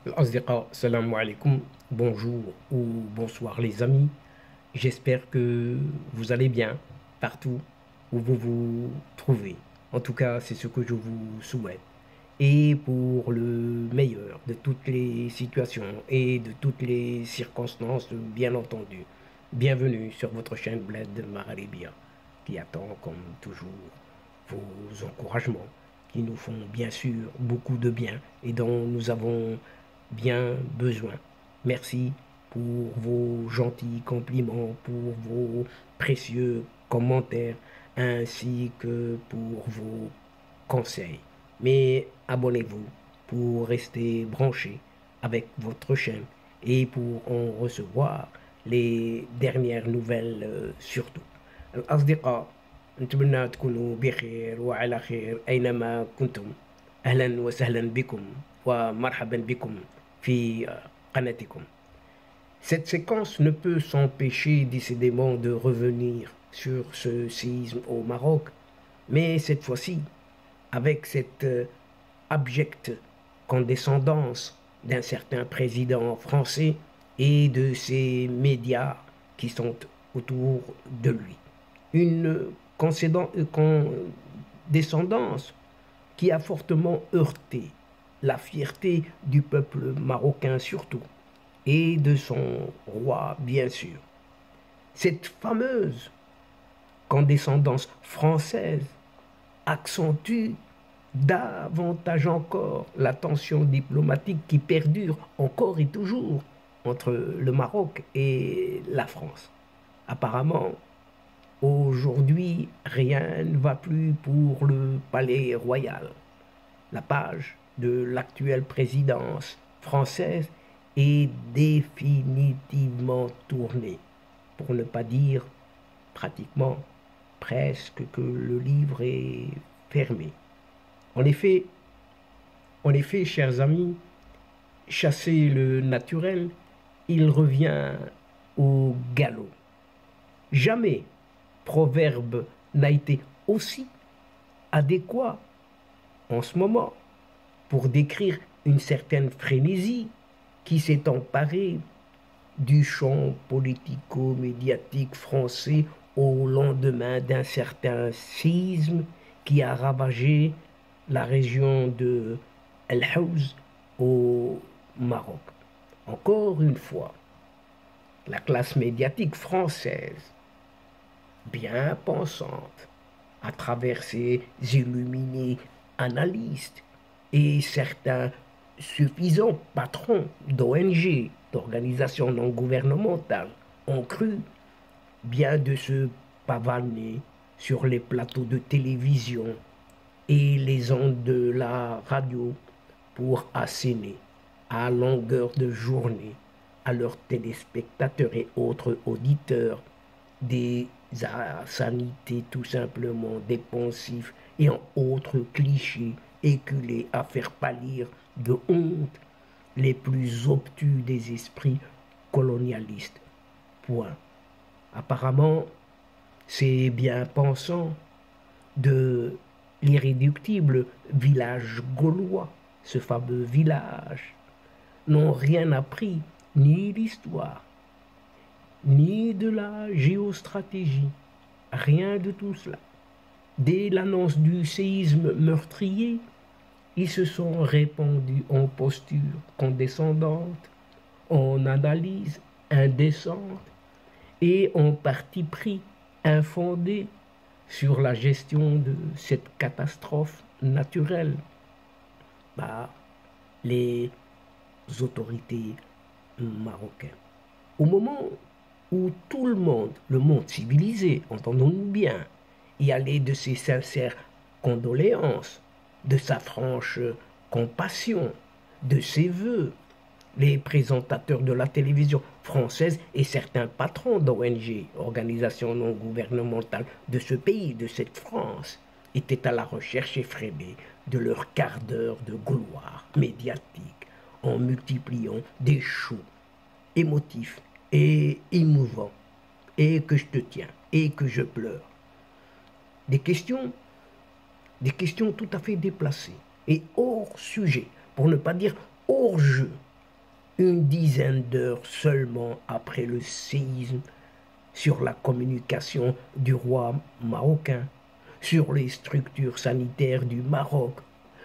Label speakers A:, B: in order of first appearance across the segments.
A: الأصدقاء السلام عليكم. Bonjour ou bonsoir les amis. J'espère que vous allez bien partout où vous vous trouvez. En tout cas, c'est ce que je vous souhaite. Et pour le meilleur de toutes les situations et de toutes les circonstances, bien entendu. Bienvenue sur votre chaîne Bled Magharibia qui attend comme toujours vos encouragements qui nous font bien sûr beaucoup de bien et dont nous avons bien besoin. Merci pour vos gentils compliments, pour vos précieux commentaires, ainsi que pour vos conseils. Mais abonnez-vous pour rester branché avec votre chaîne et pour en recevoir les dernières nouvelles surtout. الأصدقاء نتمنى تكونوا بخير وعلى خير أينما كنتم. أهلا وسهلا بكم ومرحبا بكم في قناتكم. Cette séquence ne peut s'empêcher décidément de revenir sur ce séisme au Maroc, mais cette fois-ci, avec cette abjecte condescendance d'un certain président français et de ses médias qui sont autour de lui. Une condescendance qui a fortement heurté la fierté du peuple marocain surtout, et de son roi bien sûr. Cette fameuse condescendance française accentue davantage encore la tension diplomatique qui perdure encore et toujours entre le Maroc et la France. Apparemment, aujourd'hui, rien ne va plus pour le palais royal. La page de l'actuelle présidence française est définitivement tournée, pour ne pas dire pratiquement, presque que le livre est fermé. En effet, chers amis, chasser le naturel, il revient au galop. Jamais proverbe n'a été aussi adéquat en ce moment pour décrire une certaine frénésie qui s'est emparée du champ politico-médiatique français au lendemain d'un certain séisme qui a ravagé la région de El Haouz au Maroc. Encore une fois, la classe médiatique française, bien pensante, à travers ses illuminés analystes et certains suffisants patrons d'ONG, d'organisations non gouvernementales, ont cru bien de se pavaner sur les plateaux de télévision et les ondes de la radio pour asséner à longueur de journée à leurs téléspectateurs et autres auditeurs des sanités tout simplement dépensifs et en autres clichés éculés à faire pâlir de honte les plus obtus des esprits colonialistes. Point. Apparemment, ces bien-pensants de l'irréductible village gaulois, ce fameux village, n'ont rien appris, ni l'histoire, ni de la géostratégie, rien de tout cela. Dès l'annonce du séisme meurtrier, ils se sont répandus en posture condescendante, en analyse indécente et en parti pris infondé sur la gestion de cette catastrophe naturelle par les autorités marocaines. Au moment où tout le monde civilisé, entendons-nous bien, y allait de ses sincères condoléances, de sa franche compassion, de ses voeux, les présentateurs de la télévision française et certains patrons d'ONG, organisations non gouvernementales de ce pays, de cette France, étaient à la recherche effrénée de leur quart d'heure de gloire médiatique en multipliant des shows émotifs et émouvants, et que je te tiens, et que je pleure. Des questions tout à fait déplacées et hors sujet, pour ne pas dire hors jeu, une dizaine d'heures seulement après le séisme, sur la communication du roi marocain, sur les structures sanitaires du Maroc,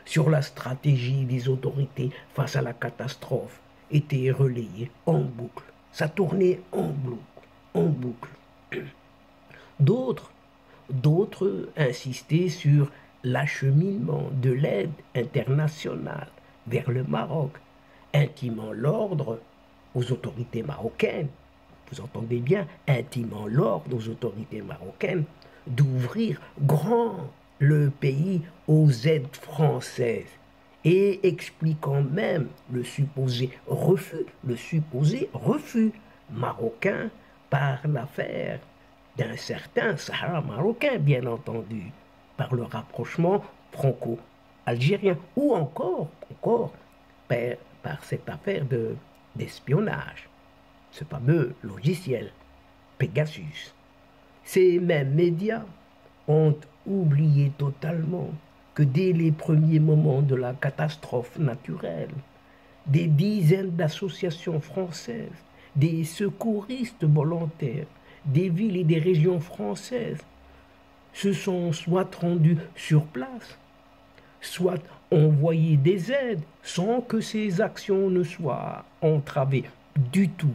A: sur la stratégie des autorités face à la catastrophe, était relayée en boucle. Ça tournait en boucle, en boucle. D'autres insistaient sur l'acheminement de l'aide internationale vers le Maroc, intimant l'ordre aux autorités marocaines, vous entendez bien, intimant l'ordre aux autorités marocaines d'ouvrir grand le pays aux aides françaises et expliquant même le supposé refus marocain par l'affaire d'un certain Sahara marocain, bien entendu, par le rapprochement franco-algérien, ou encore par cette affaire d'espionnage, ce fameux logiciel Pegasus. Ces mêmes médias ont oublié totalement que dès les premiers moments de la catastrophe naturelle, des dizaines d'associations françaises, des secouristes volontaires, des villes et des régions françaises se sont soit rendus sur place, soit envoyé des aides sans que ces actions ne soient entravées du tout.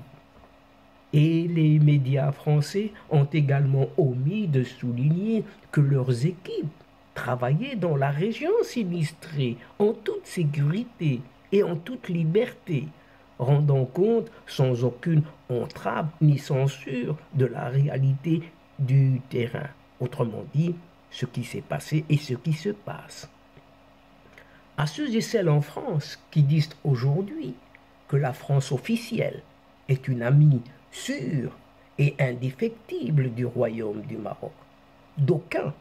A: Et les médias français ont également omis de souligner que leurs équipes travaillaient dans la région sinistrée en toute sécurité et en toute liberté, rendant compte sans aucune entrave ni censure de la réalité du terrain. Autrement dit, ce qui s'est passé et ce qui se passe. À ceux et celles en France qui disent aujourd'hui que la France officielle est une amie sûre et indéfectible du royaume du Maroc, d'aucuns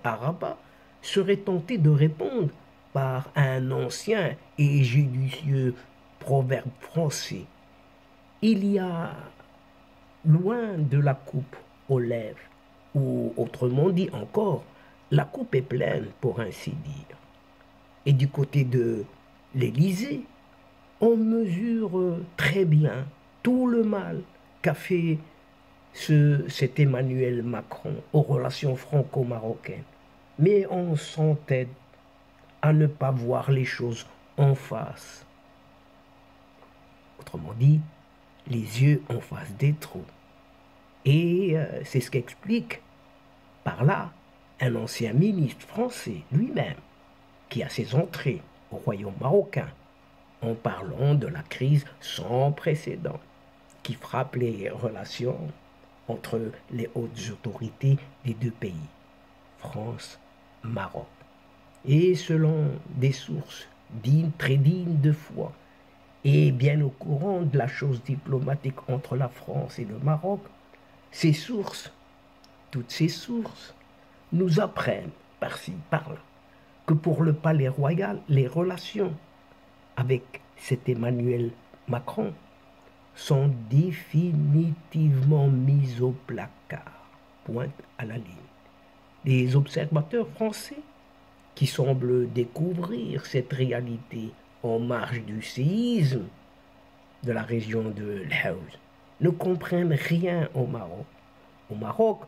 A: à Rabat seraient tentés de répondre par un ancien et judicieux proverbe français. Il y a loin de la coupe aux lèvres, ou autrement dit encore, la coupe est pleine pour ainsi dire. Et du côté de l'Élysée, on mesure très bien tout le mal qu'a fait cet Emmanuel Macron aux relations franco-marocaines. Mais on s'entête à ne pas voir les choses en face. Autrement dit, les yeux en face des trous. Et c'est ce qu'explique par là un ancien ministre français lui-même, qui a ses entrées au royaume marocain, en parlant de la crise sans précédent qui frappe les relations entre les hautes autorités des deux pays, France, Maroc. Et selon des sources très dignes de foi, et bien au courant de la chose diplomatique entre la France et le Maroc, toutes ces sources, nous apprennent par-ci, par-là, que pour le palais royal, les relations avec cet Emmanuel Macron sont définitivement mises au placard, pointe à la ligne. Les observateurs français, qui semblent découvrir cette réalité en marge du séisme de la région de l'Haouz, ne comprennent rien au Maroc. Au Maroc,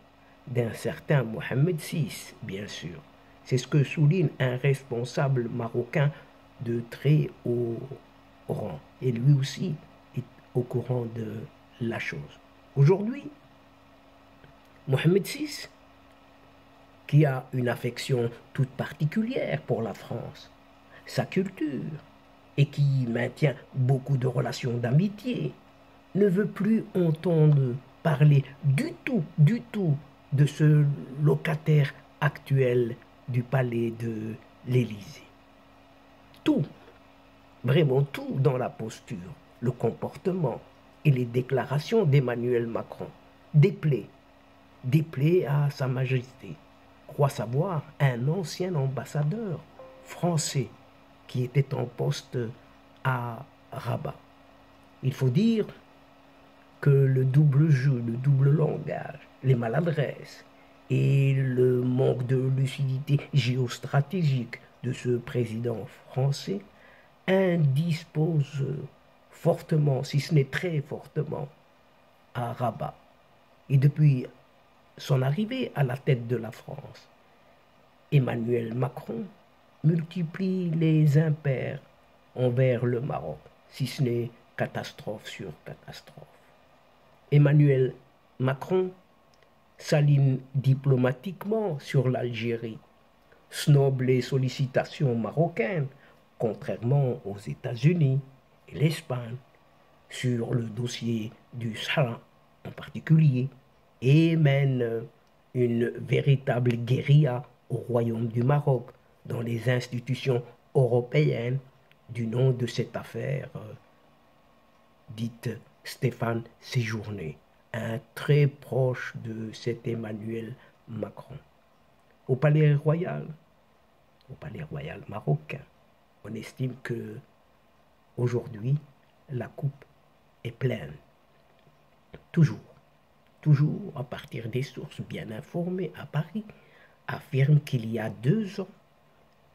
A: d'un certain Mohamed VI, bien sûr. C'est ce que souligne un responsable marocain de très haut rang. Et lui aussi est au courant de la chose. Aujourd'hui, Mohamed VI, qui a une affection toute particulière pour la France, sa culture, et qui maintient beaucoup de relations d'amitié, ne veut plus entendre parler du tout de ce locataire actuel du palais de l'Élysée. Tout, vraiment tout dans la posture, le comportement et les déclarations d'Emmanuel Macron déplaît à Sa Majesté, croit savoir un ancien ambassadeur français qui était en poste à Rabat. Il faut dire que le double jeu, le double langage, les maladresses et le manque de lucidité géostratégique de ce président français indisposent fortement, si ce n'est très fortement, à Rabat. Et depuis son arrivée à la tête de la France, Emmanuel Macron multiplie les impairs envers le Maroc, si ce n'est catastrophe sur catastrophe. Emmanuel Macron s'aligne diplomatiquement sur l'Algérie, snob les sollicitations marocaines, contrairement aux États-Unis et l'Espagne, sur le dossier du Sahara en particulier, et mène une véritable guérilla au Royaume du Maroc, dans les institutions européennes, du nom de cette affaire dite Stéphane Séjourné, un très proche de cet Emmanuel Macron. Au Palais Royal marocain, on estime que aujourd'hui la coupe est pleine. Toujours à partir des sources bien informées à Paris, affirme qu'il y a 2 ans,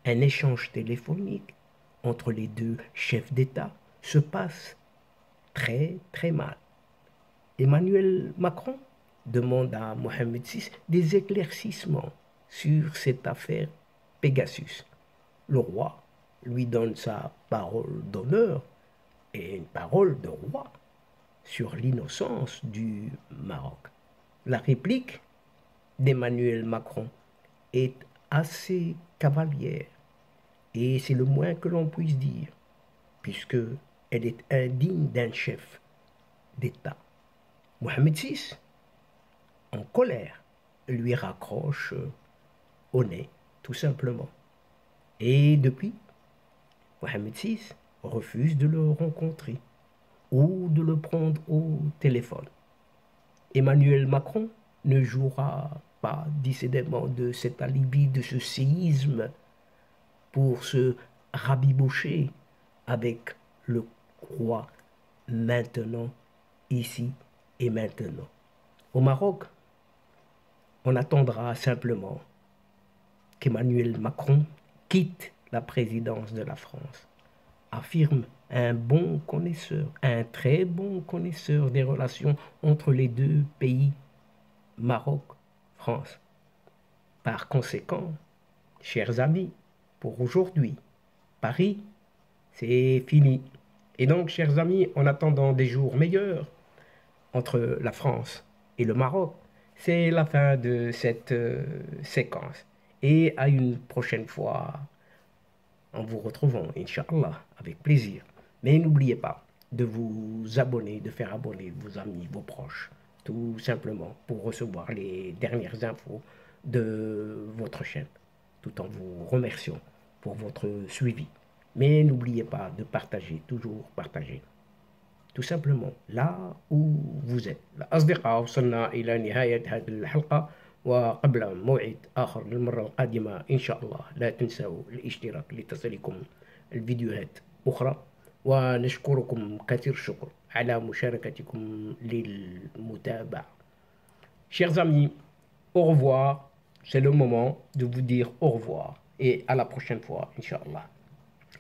A: un échange téléphonique entre les deux chefs d'État se passe très très mal. Emmanuel Macron demande à Mohamed VI des éclaircissements sur cette affaire Pegasus. Le roi lui donne sa parole d'honneur et une parole de roi sur l'innocence du Maroc. La réplique d'Emmanuel Macron est assez cavalière, et c'est le moins que l'on puisse dire, puisqu'elle est indigne d'un chef d'État. Mohamed VI, en colère, lui raccroche au nez, tout simplement. Et depuis, Mohamed VI refuse de le rencontrer ou de le prendre au téléphone. Emmanuel Macron ne jouera pas décidément de cet alibi, de ce séisme pour se rabibocher avec le roi maintenant, ici et maintenant. Au Maroc, on attendra simplement qu'Emmanuel Macron quitte la présidence de la France, affirme un bon connaisseur, un très bon connaisseur des relations entre les deux pays, Maroc, France. Par conséquent, chers amis, pour aujourd'hui, Paris, c'est fini. Et donc, chers amis, en attendant des jours meilleurs entre la France et le Maroc, c'est la fin de cette séquence. Et à une prochaine fois, en vous retrouvant, Inch'Allah, avec plaisir. Mais n'oubliez pas de vous abonner, de faire abonner vos amis, vos proches, tout simplement pour recevoir les dernières infos de votre chaîne, tout en vous remerciant pour votre suivi. Mais n'oubliez pas de partager, toujours partager. tout simplement là où vous êtes. أصدقاء وصلنا إلى نهاية هذه الحلقة، وقبل موعد آخر للمرة القادمة إن شاء الله لا تنسوا الاشتراك لتصلكم الفيديوهات أخرى، ونشكركم كثير الشكر على مشاركتكم للمتابعة. Chers amis, au revoir. C'est le moment de vous dire au revoir et à la prochaine fois إن شاء الله.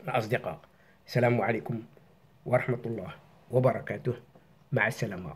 A: الأصدقاء، السلام عليكم ورحمة الله وبركاته. مع السلامة.